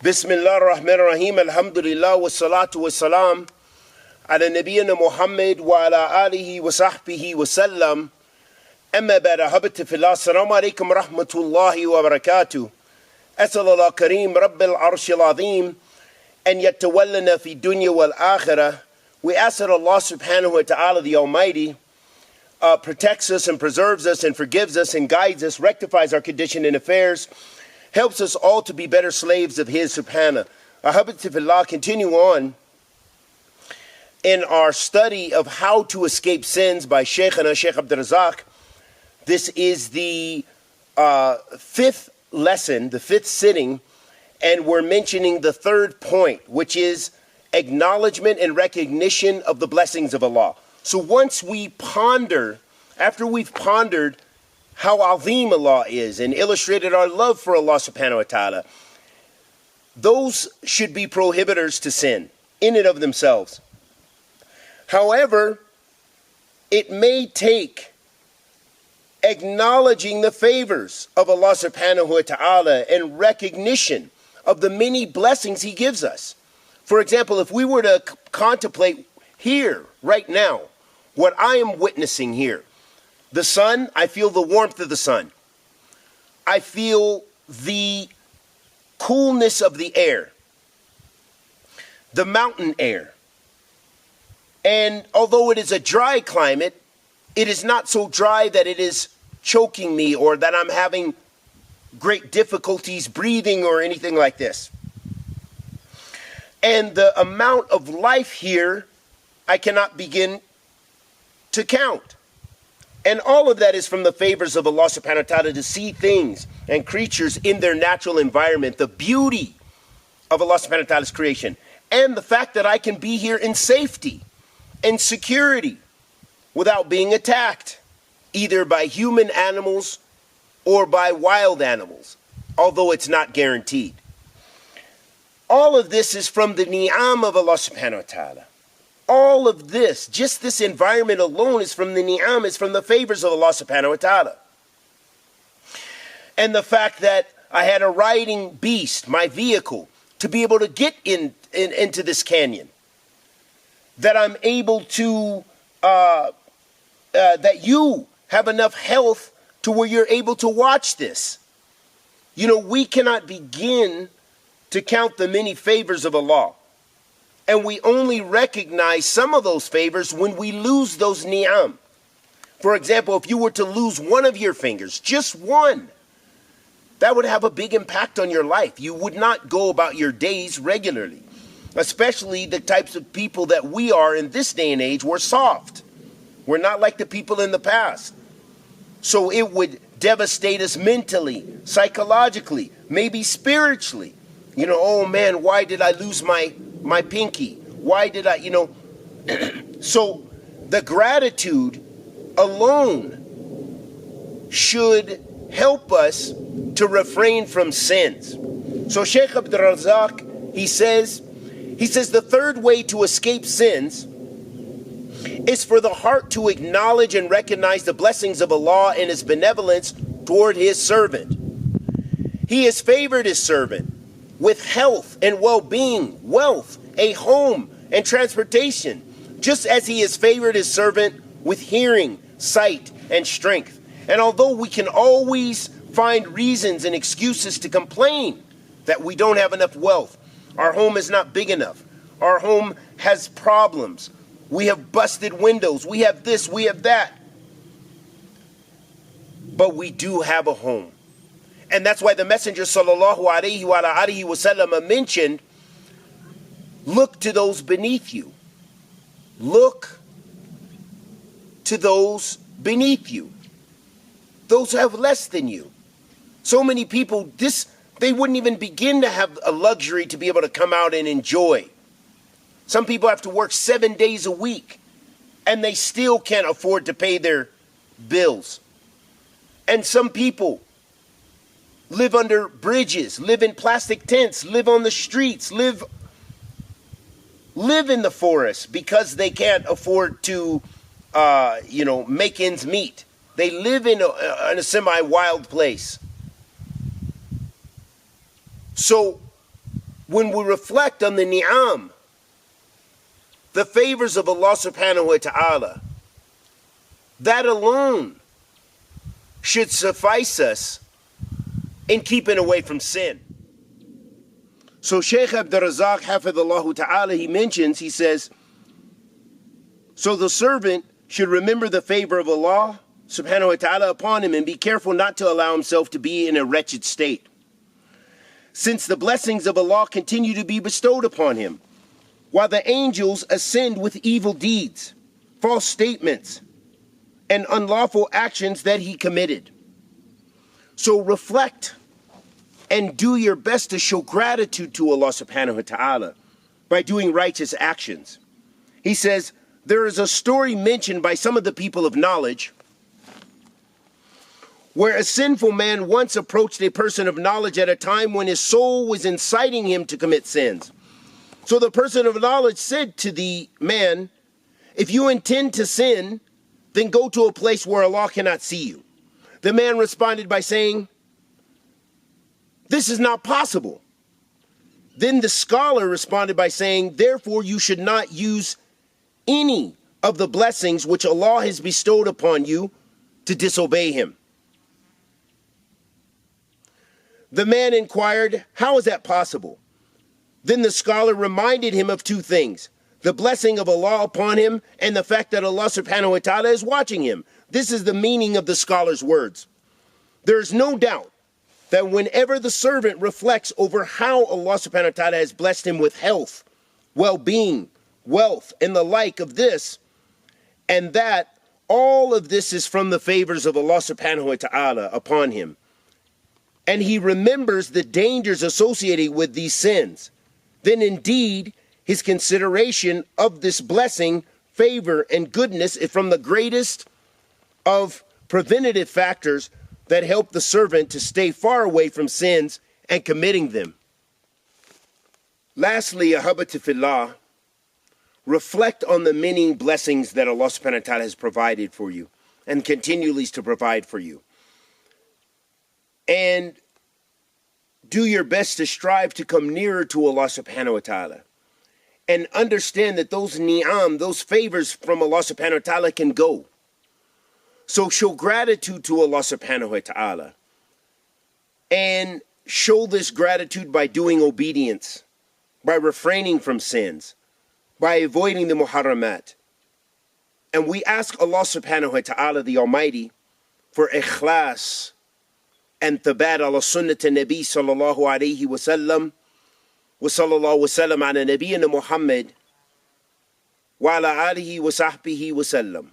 Bismillah ar-Rahman ar-Rahim. Alhamdulillah wa salatu wa salam ala nabiyyina Muhammad wa ala alihi wa sahbihi wa sallam. Amma ba'da, habati fillah. Assalamu alaikum rahmatullahi wa barakatuh. As'al Allah Kareem Rabbil Arshil Azim and yatawallana fi dunya wal akhirah. We ask that Allah subhanahu wa ta'ala, the Almighty, protects us and preserves us and forgives us and guides us, rectifies our condition and affairs, helps us all to be better slaves of His subhanahu. Ahbabti fillah, continue on in our study of how to escape sins by Shaykhana Shaykh Abdul Razak. This is the fifth lesson, the fifth sitting, and we're mentioning the third point, which is acknowledgement and recognition of the blessings of Allah. So once we ponder, after we've pondered how azim Allah is and illustrated our love for Allah subhanahu wa ta'ala, those should be prohibitors to sin in and of themselves. However, it may take acknowledging the favors of Allah subhanahu wa ta'ala and recognition of the many blessings He gives us. For example, if we were to contemplate here, right now, what I am witnessing here, the sun, I feel the warmth of the sun. I feel the coolness of the air, the mountain air. And although it is a dry climate, it is not so dry that it is choking me or that I'm having great difficulties breathing or anything like this. And the amount of life here, I cannot begin to count. And all of that is from the favors of Allah subhanahu wa ta'ala, to see things and creatures in their natural environment, the beauty of Allah subhanahu wa ta'ala's creation, and the fact that I can be here in safety and security without being attacked, either by human animals or by wild animals, although it's not guaranteed. All of this is from the ni'am of Allah subhanahu wa ta'ala. All of this, just this environment alone, is from the ni'am, is from the favors of Allah subhanahu wa ta'ala. And the fact that I had a riding beast, my vehicle, to be able to get into this canyon. That I'm able to, that you have enough health to where you're able to watch this. You know, we cannot begin to count the many favors of Allah. And we only recognize some of those favors when we lose those ni'am. For example, if you were to lose one of your fingers, just one, that would have a big impact on your life. You would not go about your days regularly. Especially the types of people that we are in this day and age. We're soft. We're not like the people in the past. So it would devastate us mentally, psychologically, maybe spiritually. You know, oh man, why did I lose my pinky? Why did I, So the gratitude alone should help us to refrain from sins. So Shaykh Abdul Razak, he says the third way to escape sins is for the heart to acknowledge and recognize the blessings of Allah and His benevolence toward His servant. He has favored His servant with health and well-being, wealth, a home, and transportation, just as He has favored His servant with hearing, sight, and strength. And although we can always find reasons and excuses to complain that we don't have enough wealth, our home is not big enough, our home has problems, we have busted windows, we have this, we have that, but we do have a home. And that's why the Messenger sallallahu alaihi wa sallam mentioned, look to those beneath you. Look to those beneath you. Those who have less than you. So many people, they wouldn't even begin to have a luxury to be able to come out and enjoy. Some people have to work 7 days a week, and they still can't afford to pay their bills. And some people live under bridges, live in plastic tents, live on the streets, live in the forest because they can't afford to, make ends meet. They live in a semi-wild place. So when we reflect on the ni'am, the favors of Allah subhanahu wa ta'ala, that alone should suffice us in keeping away from sin. So Shaykh Abdul Razak, hafidhullah ta'ala, he says, so the servant should remember the favor of Allah subhanahu wa ta'ala upon him and be careful not to allow himself to be in a wretched state, since the blessings of Allah continue to be bestowed upon him, while the angels ascend with evil deeds, false statements, and unlawful actions that he committed. So reflect and do your best to show gratitude to Allah subhanahu wa ta'ala by doing righteous actions. He says, there is a story mentioned by some of the people of knowledge where a sinful man once approached a person of knowledge at a time when his soul was inciting him to commit sins. So the person of knowledge said to the man, if you intend to sin, then go to a place where Allah cannot see you. The man responded by saying, this is not possible. Then the scholar responded by saying, therefore you should not use any of the blessings which Allah has bestowed upon you to disobey him. The man inquired, how is that possible? Then the scholar reminded him of two things: the blessing of Allah upon him and the fact that Allah subhanahu wa ta'ala is watching him. This is the meaning of the scholar's words. There is no doubt that whenever the servant reflects over how Allah subhanahu wa ta'ala has blessed him with health, well-being, wealth, and the like of this, and that all of this is from the favors of Allah subhanahu wa ta'ala upon him, and he remembers the dangers associated with these sins, then indeed his consideration of this blessing, favor, and goodness is from the greatest of preventative factors that help the servant to stay far away from sins and committing them. Lastly, ahabati fillah, reflect on the many blessings that Allah subhanahu wa ta'ala has provided for you and continues to provide for you. And do your best to strive to come nearer to Allah subhanahu wa ta'ala. And understand that those ni'am, those favors from Allah subhanahu wa ta'ala can go. So show gratitude to Allah subhanahu wa ta'ala. And show this gratitude by doing obedience, by refraining from sins, by avoiding the muharramat. And we ask Allah subhanahu wa ta'ala, the Almighty, for ikhlas and thabat ala sunnat nabi sallallahu alayhi wa sallam, wa sallallahu wa sallam ala nabiyyina Muhammad wa ala alihi wa sahbihi wa sallam.